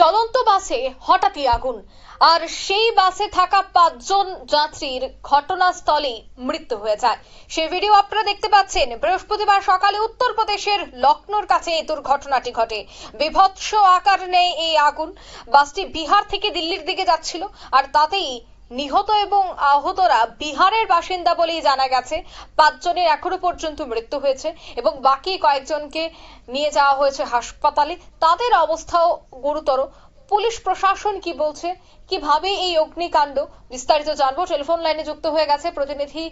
চলন্ত বাসে হঠাৎই আগুন, আর সেই বাসে থাকা 5 জন যাত্রীর ঘটনাস্থলেই মৃত্যু হয়ে যায়। সেই ভিডিও আপনারা দেখতে পাচ্ছেন। বৃহস্পতিবার সকালে উত্তরপ্রদেশের লখনৌর কাছে এই দুর্ঘটনাটি ঘটে। বিভৎস আকার নেয় এই আগুন। বাসটি বিহার থেকে দিল্লির দিকে যাচ্ছিল, আর তাতেই নিহত এবং আহতরা বিহারের বাসিন্দা বলেই জানা গেছে। 5 জনের এখনো পর্যন্ত মৃত্যু হয়েছে এবং বাকি কয়েকজনকে নিয়ে যাওয়া হয়েছে হাসপাতালে। তাদের অবস্থাও গুরুতর। পুলিশ প্রশাসন কি বলছে, কিভাবে এই অগ্নিকাণ্ড, বিস্তারিত জানবো। টেলিফোন লাইনে যুক্ত হয়ে গেছে প্রতিনিধি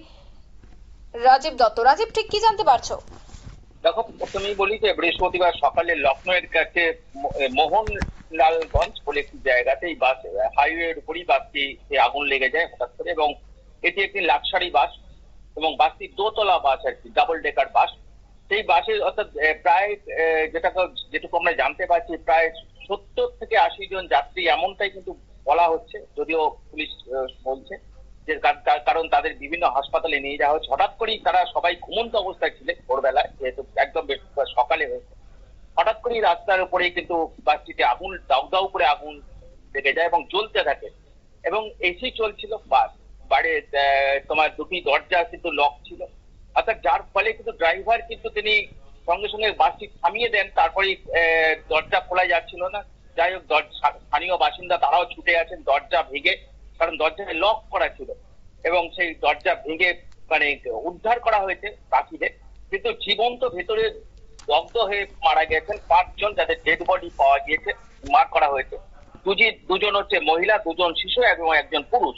রাজীব দত্ত। রাজীব, ঠিক কি জানতে পারছো? দেখো, প্রথমেই বলি যে বৃহস্পতিবার সকালে লখনৌয়ের কাছে মোহনলালগঞ্জ বলে একটি জায়গাতে এই বাস হাইওয়ের উপরই বাসটি আগুন লেগে যায় হঠাৎ করে। এবং এটি একটি লাক্সারি বাস এবং বাসটি দোতলা বাস, আর কি ডাবল ডেকার বাস। সেই বাসে অর্থাৎ প্রায় যেটুকু আমরা জানতে পারছি প্রায় 70 থেকে 80 জন যাত্রী, এমনটাই কিন্তু বলা হচ্ছে, যদিও পুলিশ বলছে যে কারণ তাদের বিভিন্ন হাসপাতালে নিয়ে যাওয়া হচ্ছে। হঠাৎ করেই তারা সবাই ঘুমন্ত অবস্থায় ছিলেন ভোরবেলায়, যেহেতু একদম সকালে হয়েছে। হঠাৎ করেই রাস্তার উপরেই কিন্তু বাসটিতে আগুন দাউ দাউ করে আগুন লেগে যায় এবং জ্বলতে থাকে। এবং এসি চলছিল, বাড়ি তোমার দুটি দরজা কিন্তু লক ছিল, অর্থাৎ যার ফলে কিন্তু ড্রাইভার কিন্তু তিনি সঙ্গে সঙ্গে বাসটি থামিয়ে দেন। তারপরে দরজা খোলা যাচ্ছিল না। যাই হোক, স্থানীয় বাসিন্দা তারাও ছুটে আছেন দরজা ভেঙে, কারণ দরজায় লক করা ছিল, এবং সেই দরজা ভেঙে উদ্ধার করা হয়েছে বাকিদের। কিন্তু জীবন্ত ভেতরে দগ্ধ হয়ে মারা গেছেন 5 জন, যাদের ডেড বডি পাওয়া গিয়েছে, মার্ক করা হয়েছে। দুজন হচ্ছে মহিলা, 2 জন শিশু এবং 1 জন পুরুষ।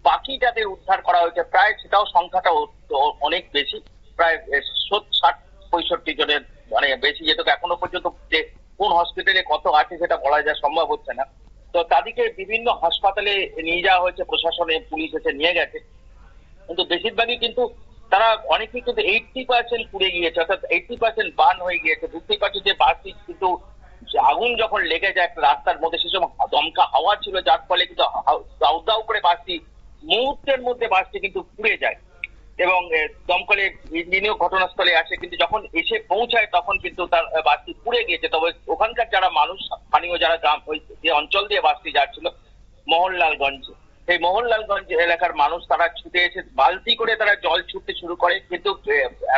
বাকি যাদের উদ্ধার করা হয়েছে প্রায়, সেটাও সংখ্যাটা অনেক বেশি, প্রায় 60-65 জনের বেশি। যেহেতু এখনো পর্যন্ত যে কোন হসপিটালে কত আছে সেটা বলা যা সম্ভব হচ্ছে না। তো তাদেরকে বিভিন্ন হাসপাতালে নিয়ে যাওয়া হয়েছে, প্রশাসনে পুলিশ এসে নিয়ে গেছে। কিন্তু বেশিরভাগই কিন্তু তারা অনেকেই কিন্তু 80% পুড়ে গিয়েছে, অর্থাৎ 80% বার্ন হয়ে গিয়েছে। বুঝতেই পারছি যে বাসটি কিন্তু আগুন যখন লেগে যায় রাস্তার মধ্যে, সে সময় দমকা হাওয়া ছিল, যার ফলে কিন্তু দাউ দাউ করে বাসটি মুহূর্তের মধ্যে কিন্তু পুড়ে যায়। এবং দমকলের ইঞ্জিনিয়ার ঘটনাস্থলে আসে, কিন্তু যখন এসে পৌঁছায় তখন কিন্তু তার বাসটি পুড়ে গিয়েছে। তবে ওখানকার যারা মানুষ, স্থানীয় যারা গ্রাম, ওই যে অঞ্চল দিয়ে বাসটি যাচ্ছিল মোহনলালগঞ্জ, সেই মোহনলালগঞ্জ এলাকার মানুষ তারা ছুটে এসে বালতি করে তারা জল ছুটতে শুরু করে। কিন্তু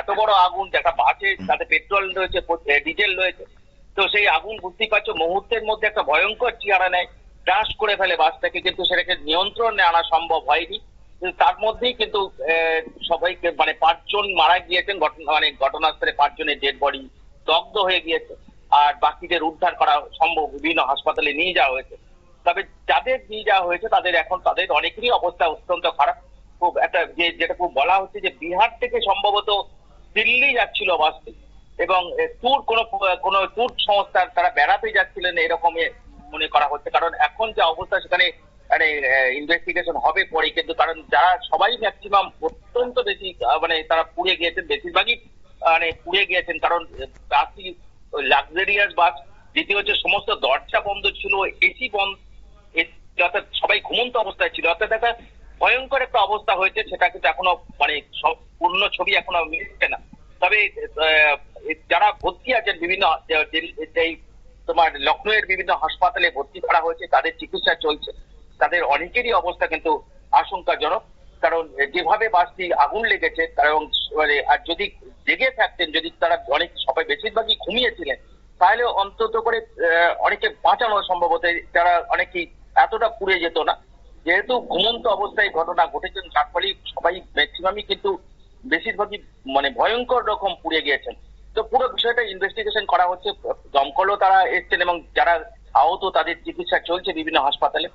এত বড় আগুন, যেটা বাসে তাতে পেট্রোল রয়েছে, ডিজেল রয়েছে, তো সেই আগুন বুঝতেই পারছো মুহূর্তের মধ্যে একটা ভয়ঙ্কর চেহারা নেয়, ক্রাশ করে ফেলে বাসটাকে। কিন্তু সেটাকে নিয়ন্ত্রণে আনা সম্ভব হয়নি। তার মধ্যেই কিন্তু সবাইকে 5 জন মারা গিয়েছেন ঘটনাস্থলে। 5 জনের ডেড বডি দগ্ধ হয়ে গিয়েছে, আর বাকিদের উদ্ধার করা সম্ভব, বিভিন্ন হাসপাতালে নিয়ে যাওয়া হয়েছে। তবে যাদের নিয়ে যাওয়া হয়েছে তাদের অনেকেরই অবস্থা অত্যন্ত খারাপ। খুব একটা যেটা খুব বলা হচ্ছে যে বিহার থেকে সম্ভবত দিল্লি যাচ্ছিল বাসটি, এবং কোনো ট্যুর সংস্থার তারা বেড়াতে যাচ্ছিলেন এরকম মনে করা হচ্ছে। কারণ এখন যে অবস্থা, সেখানে ইনভেস্টিগেশন হবে পরে, কিন্তু কারণ যারা সবাই ম্যাক্সিমাম অত্যন্ত বেশি তারা পুড়ে গিয়েছেন, বেশিরভাগই পুড়ে গিয়েছেন। কারণ বাসটি লাক্সারিয়াস বাস, দ্বিতীয় হচ্ছে সমস্ত দরজা বন্ধ ছিল, এসি বন্ধ, অর্থাৎ সবাই ঘুমন্ত অবস্থায় ছিল। অর্থাৎ একটা ভয়ঙ্কর একটা অবস্থা হয়েছে। সেটা কিন্তু এখনো পূর্ণ ছবি এখনো মিলছে না। তবে যারা ভর্তি আছেন বিভিন্ন তোমার লখনৌয়ের বিভিন্ন হাসপাতালে ভর্তি করা হয়েছে, তাদের চিকিৎসা চলছে। তাদের অনেকেরই অবস্থা কিন্তু আশঙ্কাজনক, কারণ যেভাবে বাসটি আগুন লেগেছে, কারণ আর যদি জেগে থাকতেন, যদি তারা সবাই বেশিরভাগই ঘুমিয়েছিলেন, তাহলে অন্তত করে অনেকে বাঁচানো সম্ভব হতো। যারা অনেকেই এতটা পুড়ে যেত না। যেহেতু ঘুমন্ত অবস্থায় ঘটনা ঘটেছেন, তার ফলে সবাই ম্যাক্সিমামই কিন্তু বেশিরভাগই ভয়ঙ্কর রকম পুড়ে গিয়েছেন। তো পুরো বিষয়টা ইনভেস্টিগেশন করা হচ্ছে। দমকলও তারা এসছেন, এবং যারা আহত তাদের চিকিৎসা চলছে বিভিন্ন হাসপাতালে।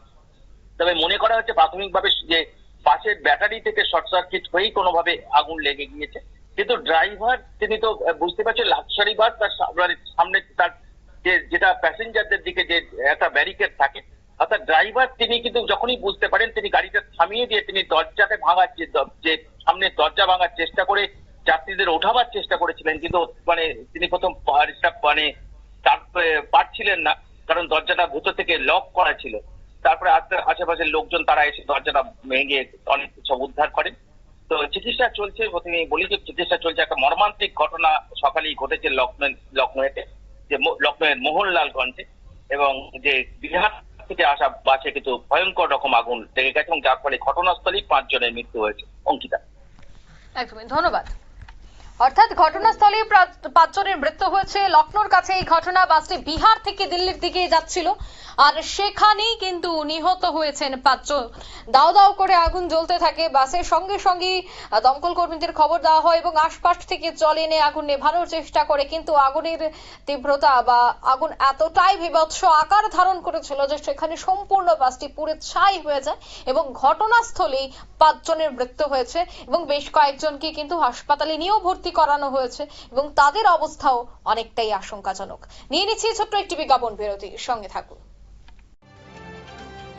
তবে মনে করা হচ্ছে প্রাথমিকভাবে যে বাসের ব্যাটারি থেকে শর্ট সার্কিট হয়েই কোনোভাবে আগুন লেগে গিয়েছে। কিন্তু ড্রাইভার তিনি তো বুঝতে পারছেন, লাক্সারি বাস, তার সামনে তার যেটা প্যাসেঞ্জারদের দিকে যে একটা ব্যারিকেড থাকে, অর্থাৎ ড্রাইভার তিনি কিন্তু যখনই বুঝতে পারেন, তিনি গাড়িটা থামিয়ে দিয়ে তিনি দরজাতে যে সামনে দরজা ভাঙার চেষ্টা করে যাত্রীদের ওঠাবার চেষ্টা করেছিলেন। কিন্তু তিনি প্রথম পারছিলেন না, কারণ দরজাটা ভেতর থেকে লক করা ছিল। তারপরে আশেপাশের লোকজন তারা এসে দরজাটা ভেঙে অনেক সব উদ্ধার করেন। তো চিকিৎসা চলছে, বলি যে চিকিৎসা চলছে। একটা মর্মান্তিক ঘটনা সকালেই ঘটেছে লখনৌতে, যে লখনৌয়ের মোহনলালগঞ্জে। এবং যে বিহার থেকে আসা বাসে কিন্তু ভয়ঙ্কর রকম আগুন লেগে গেছে এবং যার ফলে ঘটনাস্থলেই 5 জনের মৃত্যু হয়েছে। অঙ্কিতা। একদমই ধন্যবাদ। অর্থাৎ ঘটনাস্থলে 5 জনের মৃত্যু হয়েছে। লখনৌর কাছে এই ঘটনা। বাসটি বিহার থেকে দিল্লির দিকে যাচ্ছিল আর সেখানেই কিন্তু নিহত হয়েছেন 5 জন। দাও দাও করে আগুন জ্বলতে থাকে বাসের। সঙ্গে সঙ্গে দমকল কর্মীদের খবর দেওয়া হয় এবং আশপাশ থেকে জল এনে আগুন নেভানোর চেষ্টা করে, কিন্তু আগুনের তীব্রতা বা আগুন এতটাই বীভৎস আকার ধারণ করেছিল যে সেখানে সম্পূর্ণ বাসটি পুড়ে ছাই হয়ে যায় এবং ঘটনাস্থলেই 5 জনের মৃত্যু হয়েছে এবং বেশ কয়েকজনকে কিন্তু হাসপাতালে নিয়েও ভর্তি করানো হয়েছে এবং তাদের অবস্থাও অনেকটাই আশঙ্কাজনক। নিয়ে নিচ্ছি ছোট্ট একটি বিজ্ঞাপন বিরতি, সঙ্গে থাকুন।